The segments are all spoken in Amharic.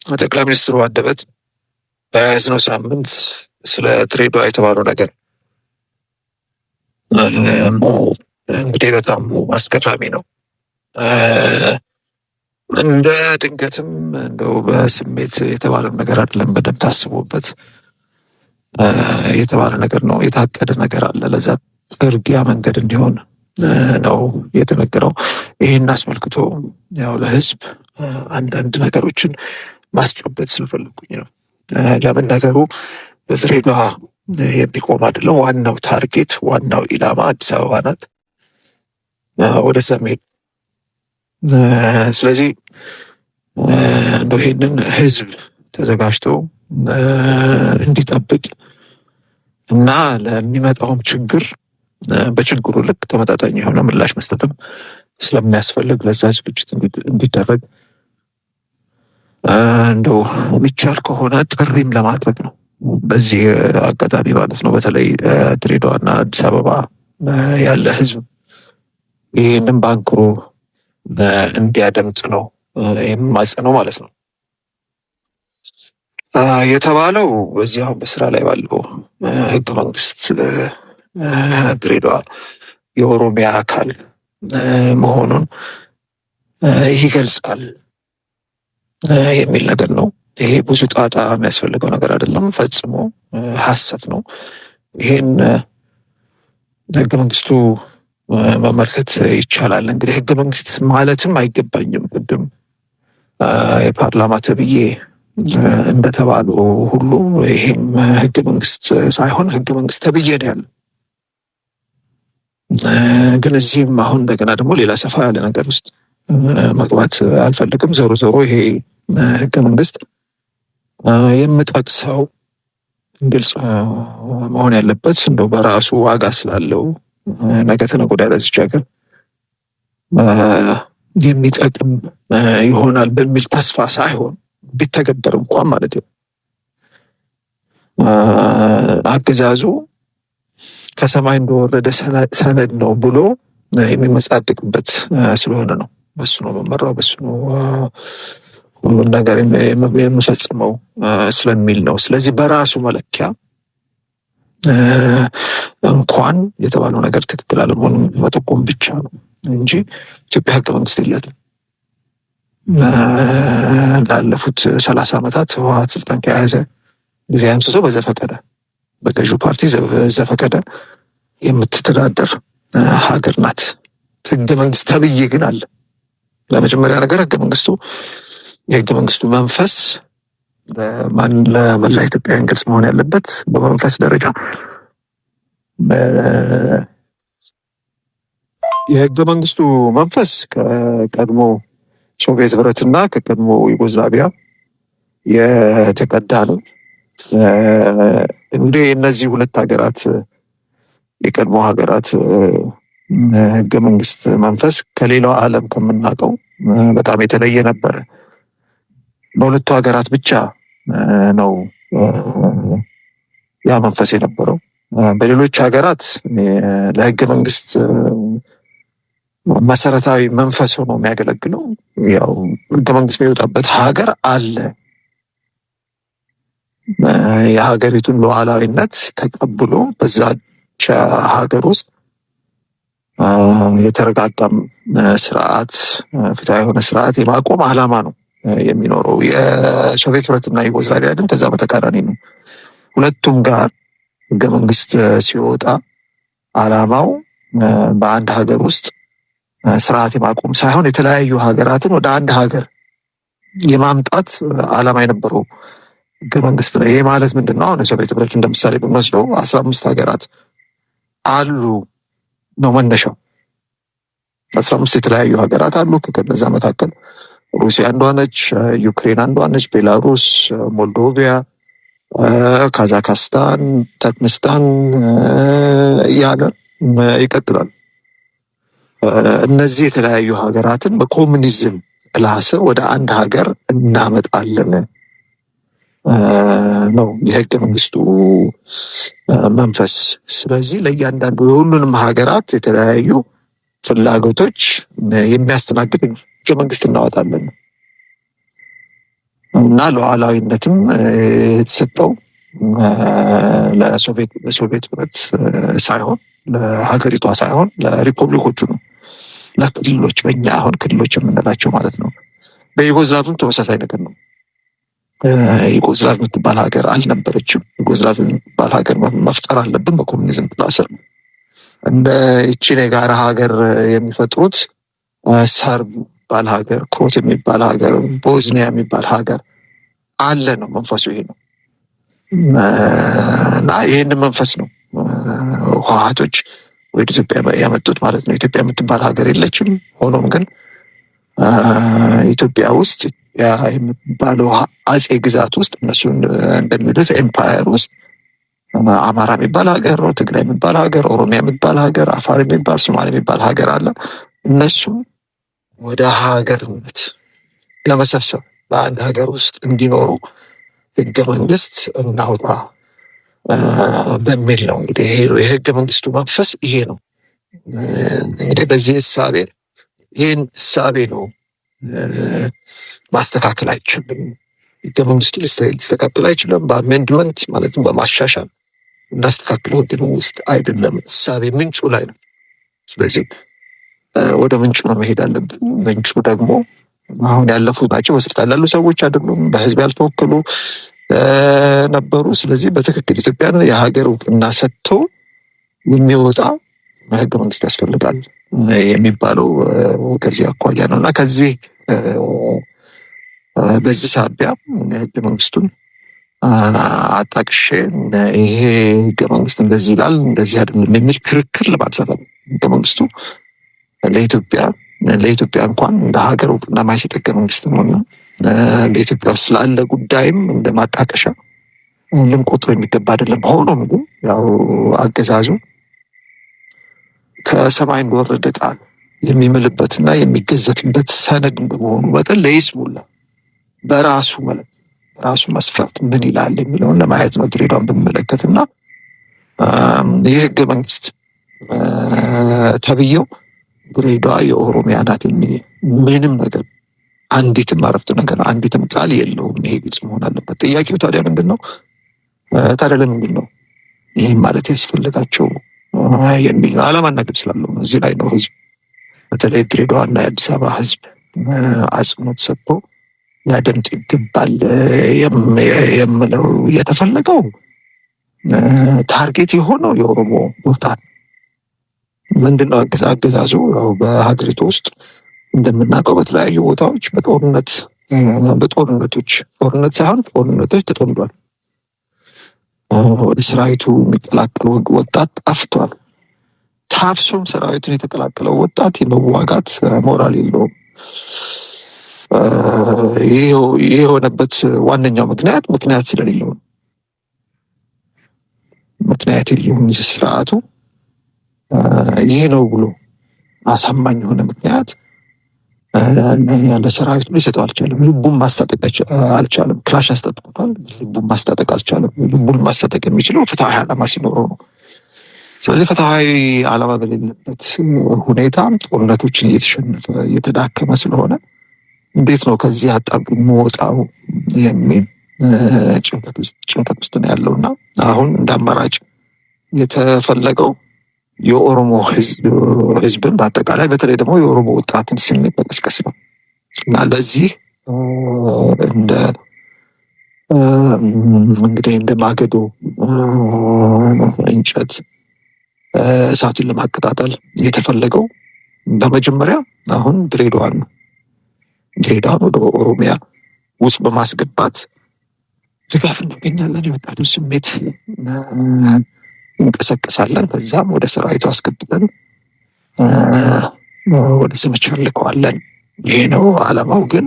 ጠቅላይ ሚኒስትሩ አንደበት በያዝነው ሳምንት ስለ ድሬዳዋ የተባለው ነገር እንግዲህ በጣም አስገራሚ ነው። እንደ ድንገትም እንደው በስሜት የተባለም ነገር አይደለም። በደንብ ታስቦበት የተባለ ነገር ነው። የታቀደ ነገር አለ። ለዛ እርጊያ መንገድ እንዲሆን ነው የተነገረው። ይህን አስመልክቶ ያው ለህዝብ አንዳንድ ነገሮችን ማስጨበጥ ስለፈለኩኝ ነው። ለምን ነገሩ በድሬዳዋ የሚቆም አይደለም። ዋናው ታርጌት፣ ዋናው ኢላማ አዲስ አበባ ናት፣ ወደ ሰሜን። ስለዚህ እንደው ይሄንን ህዝብ ተዘጋጅቶ እንዲጠብቅ እና ለሚመጣውም ችግር በችግሩ ልክ ተመጣጣኝ የሆነ ምላሽ መስጠትም ስለሚያስፈልግ ለዛ ዝግጅት እንዲደረግ እንደው የሚቻል ከሆነ ጥሪም ለማድረግ ነው። በዚህ አጋጣሚ ማለት ነው። በተለይ ድሬዳዋና አዲስ አበባ ያለ ህዝብ ይህንም ባንክሮ እንዲያደምጥ ነው የማጸነው ማለት ነው። የተባለው በዚህ አሁን በስራ ላይ ባለው ህገ መንግስት ድሬዳዋ የኦሮሚያ አካል መሆኑን ይገልጻል የሚል ነገር ነው። ይሄ ብዙ ጣጣ የሚያስፈልገው ነገር አይደለም፣ ፈጽሞ ሀሰት ነው። ይሄን ህገ መንግስቱ መመልከት ይቻላል። እንግዲህ ህገ መንግስት ማለትም አይገባኝም። ቅድም የፓርላማ ተብዬ እንደተባለው ሁሉ ይሄም ህገ መንግስት ሳይሆን ህገ መንግስት ተብዬ ነው ያለ። ግን እዚህም አሁን እንደገና ደግሞ ሌላ ሰፋ ያለ ነገር ውስጥ መግባት አልፈልግም። ዞሮ ዞሮ ይሄ ህገ መንግስት የምጠቅሰው ግልጽ መሆን ያለበት እንደው በራሱ ዋጋ ስላለው ነገ ተነገ ወዲያ ለዚች ሀገር የሚጠቅም ይሆናል በሚል ተስፋ ሳይሆን ቢተገበር እንኳን ማለት ነው አገዛዙ ከሰማይ እንደወረደ ሰነድ ነው ብሎ የሚመጻደቅበት ስለሆነ ነው። በሱ ነው መመራው፣ በሱ ነው ሁሉን ነገር የምፈጽመው ስለሚል ነው። ስለዚህ በራሱ መለኪያ እንኳን የተባለው ነገር ትክክል አለመሆኑን መጠቆም ብቻ ነው እንጂ ኢትዮጵያ ህገ መንግስት የላትም። ላለፉት 30 ዓመታት ህወሓት ስልጣን ከያዘ ጊዜ አንስቶ በዘፈቀደ በገዢው ፓርቲ ዘፈቀደ የምትተዳደር ሀገር ናት። ህገ መንግስት ተብዬ ግን አለ። ለመጀመሪያ ነገር ህገ መንግስቱ የህገ መንግስቱ መንፈስ ለመላ ኢትዮጵያውያን ግልጽ መሆን ያለበት በመንፈስ ደረጃ የህገ መንግስቱ መንፈስ ከቀድሞ ሶቪየት ህብረትና ከቀድሞ ዩጎዝላቪያ የተቀዳ ነው። እንደ እነዚህ ሁለት ሀገራት የቀድሞ ሀገራት ህገ መንግስት መንፈስ ከሌላው ዓለም ከምናውቀው በጣም የተለየ ነበረ። በሁለቱ ሀገራት ብቻ ነው ያ መንፈስ የነበረው። በሌሎች ሀገራት ለህገ መንግስት መሰረታዊ መንፈስ ሆኖ የሚያገለግለው ያው ህገ መንግስት የሚወጣበት ሀገር አለ። የሀገሪቱን ሉዓላዊነት ተቀብሎ በዛች ሀገር ውስጥ የተረጋጋም ስርዓት፣ ፍትሃዊ የሆነ ስርዓት የማቆም አላማ ነው የሚኖረው። የሶቪየት ህብረትና ዩጎዝላቪያ ግን ከዛ በተቃራኒ ነው። ሁለቱም ጋር ህገ መንግስት ሲወጣ አላማው በአንድ ሀገር ውስጥ ስርዓት የማቆም ሳይሆን የተለያዩ ሀገራትን ወደ አንድ ሀገር የማምጣት አላማ የነበረው ህገ መንግስት ነው። ይሄ ማለት ምንድን ነው? አሁን የሶቪየት ህብረት እንደምሳሌ ብንወስደው 15 ሀገራት አሉ ነው መነሻው። 15 የተለያዩ ሀገራት አሉ። ከነዛ መካከል ሩሲያ አንዷ ነች፣ ዩክሬን አንዷ ነች፣ ቤላሩስ፣ ሞልዶቪያ፣ ካዛክስታን፣ ተርክሜኒስታን እያለ ይቀጥላል። እነዚህ የተለያዩ ሀገራትን በኮሙኒዝም ጥላ ስር ወደ አንድ ሀገር እናመጣለን ነው የህገ መንግስቱ መንፈስ። ስለዚህ ለእያንዳንዱ የሁሉንም ሀገራት የተለያዩ ፍላጎቶች የሚያስተናግድ ህገ መንግስት እናወጣለን። እና ሉዓላዊነትም የተሰጠው ለሶቪየት ህብረት ሳይሆን ለሀገሪቷ ሳይሆን ለሪፐብሊኮቹ ነው፣ ለክልሎች፣ በእኛ አሁን ክልሎች የምንላቸው ማለት ነው። በዩጎዝላቭም ተመሳሳይ ነገር ነው። ዩጎዝላቭ የምትባል ሀገር አልነበረችም። ዩጎዝላቭ የምትባል ሀገር መፍጠር አለብን በኮሚኒዝም ጥላ ስር። እንደ ይቺን የጋራ ሀገር የሚፈጥሩት ሰርብ የሚባል ሀገር፣ ክሮት የሚባል ሀገር፣ ቦዝኒያ የሚባል ሀገር አለ ነው መንፈሱ። ይሄ ነው እና ይህንን መንፈስ ነው ህወሓቶች ወደ ኢትዮጵያ ያመጡት ማለት ነው። ኢትዮጵያ የምትባል ሀገር የለችም። ሆኖም ግን ኢትዮጵያ ውስጥ የምትባለው አጼ ግዛት ውስጥ እነሱ እንደሚሉት ኤምፓየር ውስጥ አማራ የሚባል ሀገር፣ ትግራይ የሚባል ሀገር፣ ኦሮሚያ የሚባል ሀገር፣ አፋር የሚባል፣ ሶማሌ የሚባል ሀገር አለ። እነሱም ወደ ሀገርነት ለመሰብሰብ በአንድ ሀገር ውስጥ እንዲኖሩ ህገ መንግስት እናውጣ በሚል ነው። እንግዲህ የህገ መንግስቱ መንፈስ ይሄ ነው። እንግዲህ በዚህ እሳቤ ይህን እሳቤ ነው ማስተካከል አይችልም። ህገ መንግስቱ ሊስተካከል አይችልም። በአሜንድመንት ማለትም በማሻሻል እናስተካክለው ህገ መንግስት አይደለም። እሳቤ ምንጩ ላይ ነው። ስለዚህ ወደ ምንጩ ነው መሄድ አለብን። ምንጩ ደግሞ አሁን ያለፉ ናቸው። በስልጣን ያሉ ሰዎች አይደሉም። በህዝብ ያልተወከሉ ነበሩ። ስለዚህ በትክክል ኢትዮጵያን የሀገር እውቅና ሰጥቶ የሚወጣ ህገ መንግስት ያስፈልጋል የሚባለው ከዚህ አኳያ ነው እና ከዚህ በዚህ ሳቢያ ህገ መንግስቱን አጣቅሼ ይሄ ህገ መንግስት እንደዚህ ይላል እንደዚህ አይደለም የሚል ክርክር ለማንሳት ህገ መንግስቱ ለኢትዮጵያ እንኳን እንደ ሀገር እውቅና የማይሰጥ ህገ መንግስት ነውና በኢትዮጵያ ውስጥ ስላለ ጉዳይም እንደ ማጣቀሻ ልንቆጥሮ የሚገባ አይደለም። ሆኖም ግን ያው አገዛዙ ከሰማይ እንደወረደ ቃል የሚምልበትና የሚገዘትበት ሰነድ እንደመሆኑ መጠን ለይስሙላ በራሱ መስፈርት ምን ይላል የሚለውን ለማየት ነው ድሬዳዋን ብንመለከትና ይህ ህገ መንግስት ተብዬው ድሬዳዋ የኦሮሚያ ናት የሚል ምንም ነገር አንዲትም አረፍተ ነገር አንዲትም ቃል የለውም። ይሄ ግልጽ መሆን አለበት። ጥያቄው ታዲያ ምንድን ነው? ታዲያ ለምንድን ነው ይህም ማለት ያስፈልጋቸው የሚል ነው። ዓላማና ግብ ስላለው ነው። እዚህ ላይ ነው ህዝብ በተለይ ድሬዳዋና የአዲስ አበባ ህዝብ አጽንኦት ሰጥቶ ያደምጥ ይገባል የምለው የተፈለገው ታርጌት የሆነው የኦሮሞ ወጣት ምንድን ነው? አገዛዙ በሀገሪቱ ውስጥ እንደምናውቀው በተለያዩ ቦታዎች ጦርነት ሳይሆን ጦርነቶች ተጠምዷል። ወደ ሰራዊቱ የሚቀላቀለው ወጣት ጠፍቷል። ታፍሶም ሰራዊቱን የተቀላቀለው ወጣት የመዋጋት ሞራል የለውም። ይህ የሆነበት ዋነኛው ምክንያት ስለሌለው ነው። ምክንያት የለውም ስርዓቱ ይሄ ነው ብሎ አሳማኝ የሆነ ምክንያት ለሰራዊቱ ሊሰጠው አልቻለም። ልቡን ማስታጠቅ አልቻለም። ክላሽ አስታጥቆታል። ልቡን ማስታጠቅ አልቻለም። ልቡን ማስታጠቅ የሚችለው ፍትሐዊ ዓላማ ሲኖረው ነው። ስለዚህ ፍትሐዊ ዓላማ በሌለበት ሁኔታ ጦርነቶችን እየተሸነፈ እየተዳከመ ስለሆነ እንዴት ነው ከዚህ አጣብቂኝ የሚወጣው የሚል ጭንቀት ውስጥ ነው ያለውና አሁን እንደ አማራጭ የተፈለገው የኦሮሞ ህዝብን በአጠቃላይ በተለይ ደግሞ የኦሮሞ ወጣትን ስሜት መቀስቀስ ነው እና ለዚህ እንግዲህ እንደ ማገዶ እንጨት እሳቱን ለማቀጣጠል የተፈለገው በመጀመሪያ አሁን ድሬዳዋን ወደ ኦሮሚያ ውስጥ በማስገባት ድጋፍ እናገኛለን። የወጣቱን ስሜት እንቀሰቀሳለን። ከዛም ወደ ሰራዊቱ አስገብተን ወደ ዘመቻ ልከዋለን። ይሄ ነው ዓላማው። ግን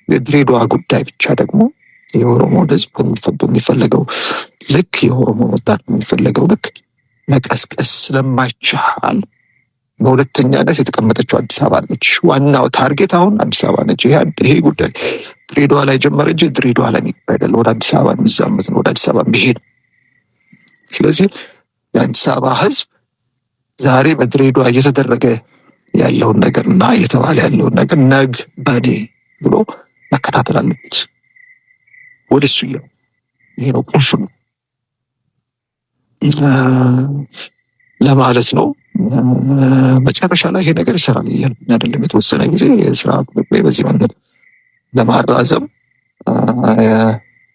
የድሬዳዋ ጉዳይ ብቻ ደግሞ የኦሮሞ ህዝብ በሚፈለገው ልክ የኦሮሞ ወጣት በሚፈለገው ልክ መቀስቀስ ስለማይቻል በሁለተኛነት የተቀመጠችው አዲስ አበባ ነች። ዋናው ታርጌት አሁን አዲስ አበባ ነች። ይሄ ጉዳይ ድሬዳዋ ላይ ጀመረ እንጂ ድሬዳዋ ላይ የሚባል ወደ አዲስ አበባ የሚዛመት ነው፣ ወደ አዲስ አበባ የሚሄድ። ስለዚህ የአዲስ አበባ ህዝብ ዛሬ በድሬዳዋ እየተደረገ ያለውን ነገር እና እየተባለ ያለውን ነገር ነግ በኔ ብሎ መከታተል አለበት። ወደ እሱ ይሄ ነው ቁልፍ ነው ለማለት ነው። መጨረሻ ላይ ይሄ ነገር ይሰራል እያልኩኝ አይደለም። የተወሰነ ጊዜ የስራ በዚህ መንገድ ለማራዘም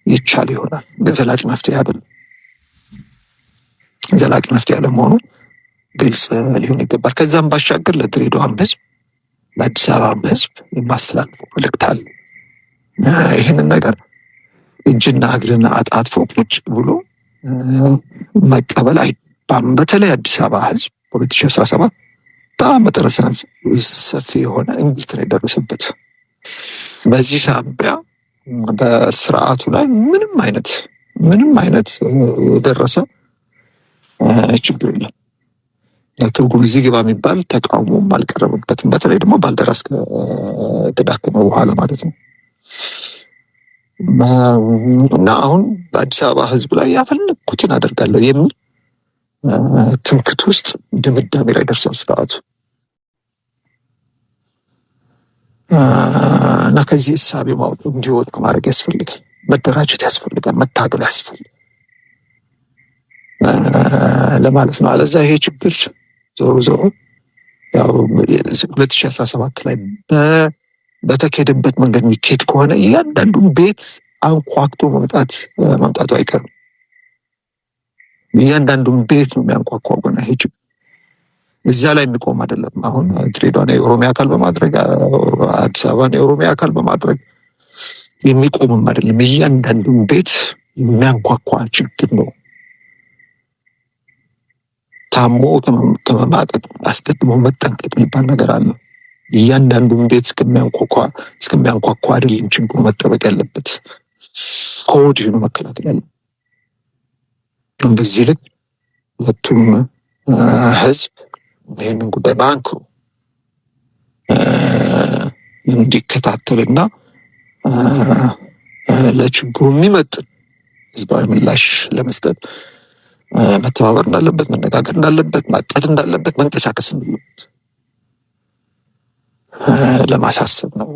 ይቻል ይሆናል፣ ግን ዘላቂ መፍትሄ አይደለም። ዘላቂ መፍትሄ አለመሆኑ ግልጽ ሊሆን ይገባል። ከዛም ባሻገር ለድሬዳዋም ህዝብ ለአዲስ አበባም ህዝብ የማስተላልፈው መልእክት አለ። ይህንን ነገር እጅና እግርን አጣጥፎ ቁጭ ብሎ መቀበል አይባም። በተለይ አዲስ አበባ ህዝብ በ2017 በጣም መጠነ ሰፊ የሆነ እንግልት ነው የደረሰበት። በዚህ ሳቢያ በስርዓቱ ላይ ምንም አይነት የደረሰ ችግር የለም። ትርጉም እዚህ ግባ የሚባል ተቃውሞም አልቀረበበትም። በተለይ ደግሞ ባልደራስ ከተዳከመ በኋላ ማለት ነው። እና አሁን በአዲስ አበባ ህዝብ ላይ ያፈለግኩትን አደርጋለሁ የሚል ትምክህት ውስጥ ድምዳሜ ላይ ደርሷል ስርዓቱ። እና ከዚህ እሳቤ ማውጣት እንዲወጣ ማድረግ ያስፈልጋል። መደራጀት ያስፈልጋል። መታገል ያስፈልጋል ለማለት ነው። አለዛ ይሄ ችግር ዞሮ ያው 2017 ላይ በተካሄደበት መንገድ የሚካሄድ ከሆነ እያንዳንዱን ቤት አንኳክቶ መምጣቱ አይቀርም። እያንዳንዱን ቤት ነው የሚያንኳኳው። ገና ይሄ ችግር እዛ ላይ የሚቆም አይደለም። አሁን ድሬዳዋን የኦሮሚያ አካል በማድረግ አዲስ አበባን የኦሮሚያ አካል በማድረግ የሚቆምም አይደለም። እያንዳንዱን ቤት የሚያንኳኳ ችግር ነው። ታሞ ከመማቀቅ አስቀድሞ መጠንቀቅ የሚባል ነገር አለ። እያንዳንዱን ቤት እስከሚያንኳኳ አይደለም ችግሩ መጠበቅ ያለበት፣ ከወዲሁ ነው መከላከል ያለ። በዚህ ልክ ሁለቱም ህዝብ ይህንን ጉዳይ በአንክሮ እንዲከታተልና ለችግሩ የሚመጥን ህዝባዊ ምላሽ ለመስጠት መተባበር እንዳለበት፣ መነጋገር እንዳለበት፣ ማቀድ እንዳለበት፣ መንቀሳቀስ እንዳለበት ለማሳሰብ ነው።